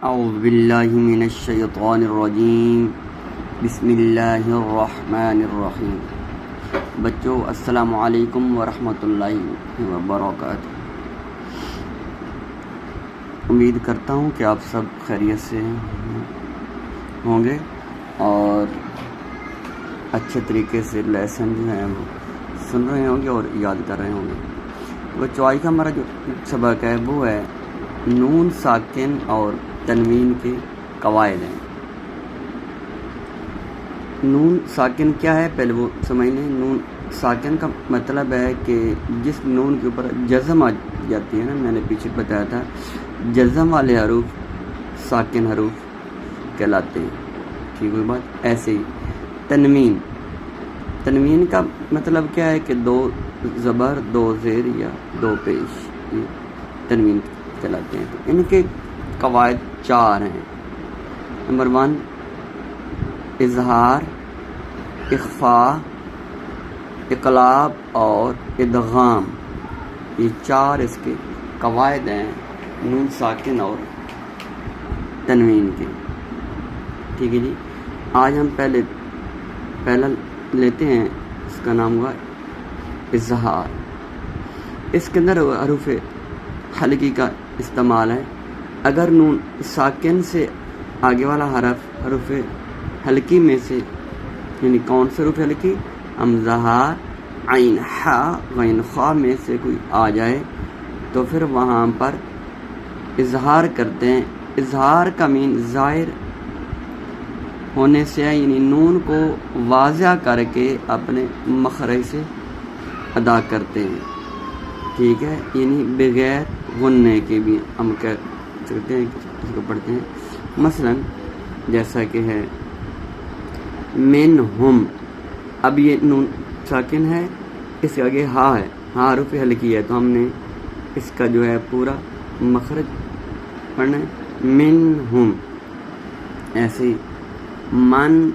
اعوذ باللہ من الشیطان الرجیم بسم اللہ الرحمن الرحیم۔ بچوں السلام علیکم ورحمۃ اللہ وبرکاتہ۔ امید کرتا ہوں کہ آپ سب خیریت سے ہوں گے اور اچھے طریقے سے لیسن جو ہیں وہ سن رہے ہوں گے اور یاد کر رہے ہوں گے۔ بچوں آج کا ہمارا جو سبق ہے وہ ہے نون ساکن اور تنوین کے قواعد ہیں۔ نون ساکن کیا ہے پہلے وہ سمجھ لیں۔ نون ساکن کا مطلب ہے کہ جس نون کے اوپر جزم آ جاتی ہے نا، میں نے پیچھے بتایا تھا جزم والے حروف ساکن حروف کہلاتے ہیں، ٹھیک ہوئی بات۔ ایسے ہی تنوین کا مطلب کیا ہے کہ دو زبر دو زیر یا دو پیش، یہ تنوین کہلاتے ہیں۔ تو ان کے قواعد 4 ہیں۔ نمبر 1 اظہار، اخفاء، اقلاب اور ادغام، یہ 4 اس کے قواعد ہیں نون ساکن اور تنوین کے، ٹھیک ہے جی۔ آج ہم پہلا لیتے ہیں، اس کا نام ہوا اظہار۔ اس کے اندر حروف حلقی کا استعمال ہے۔ اگر نون ساکن سے آگے والا حرف حلقی میں سے، یعنی کون سے حروف حلقی، حمزہ ہا، عین ہا، غین خا میں سے کوئی آ جائے تو پھر وہاں پر اظہار کرتے ہیں۔ اظہار کا مین ظاہر ہونے سے، یعنی نون کو واضح کر کے اپنے مخرج سے ادا کرتے ہیں، ٹھیک ہے، یعنی بغیر غننے کے بھی ہم کہہ سکتے ہیں کہ اس کو پڑھتے ہیں۔ مثلا جیسا کہ ہے منہم، اب یہ نون ساکن ہے، اس کے آگے ہا ہے، ہا حرف حلقی ہے، تو ہم نے اس کا جو ہے پورا مخرج پڑھنا ہے، منہم۔ ایسے ہی من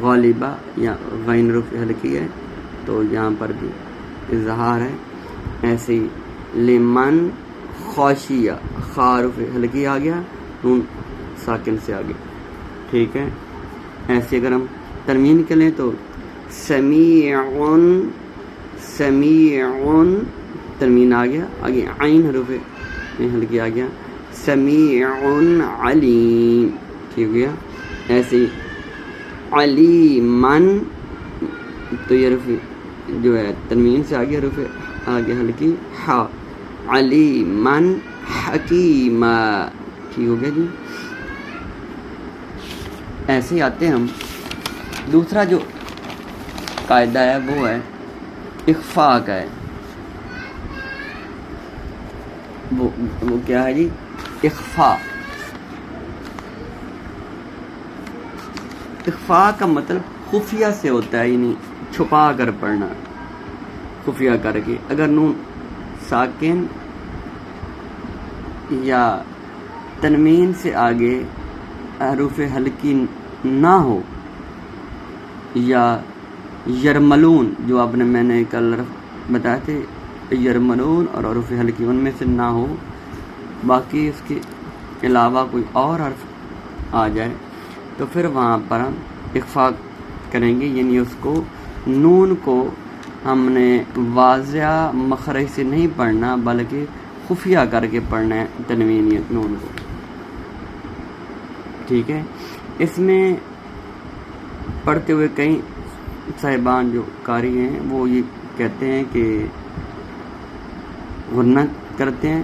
غالبہ یا غین حرف حلقی ہے تو یہاں پر بھی اظہار ہے۔ ایسے ہی لمن خاشیہ، خا حرف حلقی آ گیا، نون ساکن سے آگے، ٹھیک ہے۔ ایسے اگر ہم تنوین کے لیں تو سمیعن تنوین آ گیا، آگے عین حرف حلقی آ گیا، سمیعن علیم، ٹھیک ہو گیا۔ ایسے ہی علیمن، تو یہ حرف جو ہے تنوین سے آگے حرف آگے حلقی ہا، علیمن حکیما، ٹھیک ہو گیا جی۔ ایسے ہی آتے ہم دوسرا جو قاعدہ ہے وہ ہے اخفاء کا ہے۔ وہ کیا ہے جی؟ اخفاء۔ اخفاء کا مطلب خفیہ سے ہوتا ہے، یعنی چھپا کر پڑھنا، خفیہ کر کے۔ اگر نون ساکن یا تنوین سے آگے حروف حلقی نہ ہو، یا یرملون، جو آپ نے میں نے کل بتایا تھے یرملون اور حروف حلقی ان میں سے نہ ہو، باقی اس کے علاوہ کوئی اور حرف آ جائے تو پھر وہاں پر ہم اخفاء کریں گے، یعنی اس کو نون کو ہم نے واضح مخرج سے نہیں پڑھنا بلکہ خفیہ کر کے پڑھنا ہے تنوین نون کو، ٹھیک ہے۔ اس میں پڑھتے ہوئے کئی صاحبان جو قاری ہیں وہ یہ کہتے ہیں کہ غنہ کرتے ہیں۔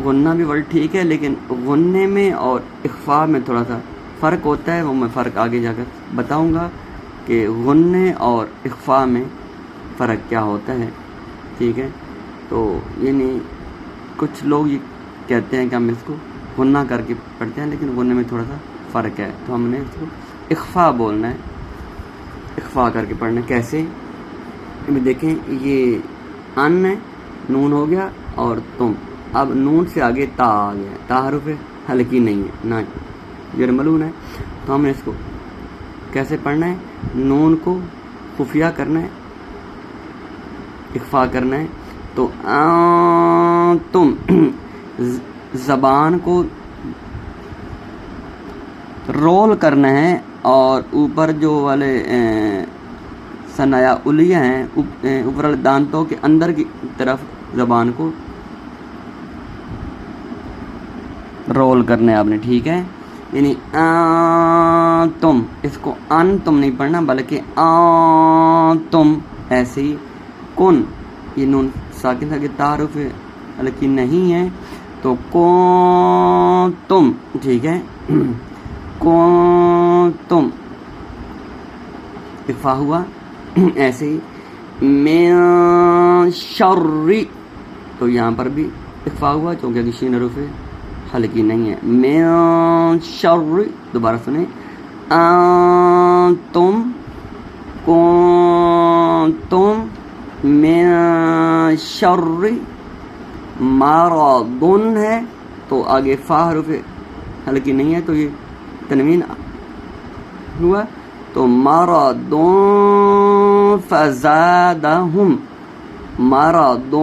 غنہ بھی ورڈ ٹھیک ہے، لیکن غننے میں اور اخفاء میں تھوڑا سا فرق ہوتا ہے، وہ میں فرق آگے جا کر بتاؤں گا کہ غننے اور اخفاء میں فرق کیا ہوتا ہے، ٹھیک ہے۔ تو یعنی کچھ لوگ یہ کہتے ہیں کہ ہم اس کو غنہ کر کے پڑھتے ہیں، لیکن غننے میں تھوڑا سا فرق ہے، تو ہم نے اس کو اخفاء بولنا ہے، اخفاء کر کے پڑھنا ہے۔ کیسے؟ ابھی دیکھیں، یہ ان ہے، نون ہو گیا اور تم، اب نون سے آگے تا آ گیا، تا حرف حلقی نہیں ہے، نہ یرملون ہے، تو ہم نے اس کو کیسے پڑھنا ہے؟ نون کو خفیہ کرنا ہے، اخفاء کرنا ہے، تو تم زبان کو رول کرنا ہے اور اوپر جو والے ثنایا علیہ ہیں اوپر والے دانتوں کے اندر کی طرف زبان کو رول کرنا ہے آپ نے، ٹھیک ہے؟ یعنی تم، اس کو ان تم نہیں پڑھنا بلکہ تم، ایسے ہی کن، یہ نون ساکن تھا کہ تعارف حلقی نہیں ہے تو تم، ٹھیک ہے؟ تم اخفا ہوا، ایسے ہی من شر، تو یہاں پر بھی اخفا ہوا کیونکہ شین حروف حلقی نہیں ہے، من شر، دوبارہ سنیں، انتم کنتم من شر مرض ہے تو آگے فا حروف حلقی نہیں ہے تو یہ تنوین ہوا، تو مرض فزادہم، مرض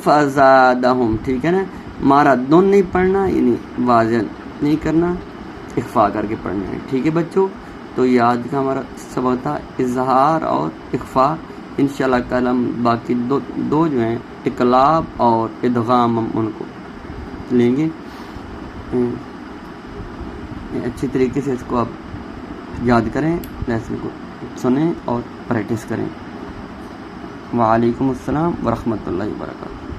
فزادہم، ٹھیک ہے نا؟ مرض نہیں پڑھنا، یعنی واضح نہیں کرنا، اخفا کر کے پڑھنا ہے، ٹھیک ہے بچوں؟ تو یہ آج کا ہمارا سبق تھا اظہار اور اخفا۔ انشاءاللہ کل ہم باقی دو جو ہیں اقلاب اور ادغام ہم ان کو لیں گے۔ اچھی طریقے سے اس کو آپ یاد کریں، لیسن کو سنیں اور پریکٹس کریں۔ وعلیکم السلام ورحمۃ اللہ وبرکاتہ۔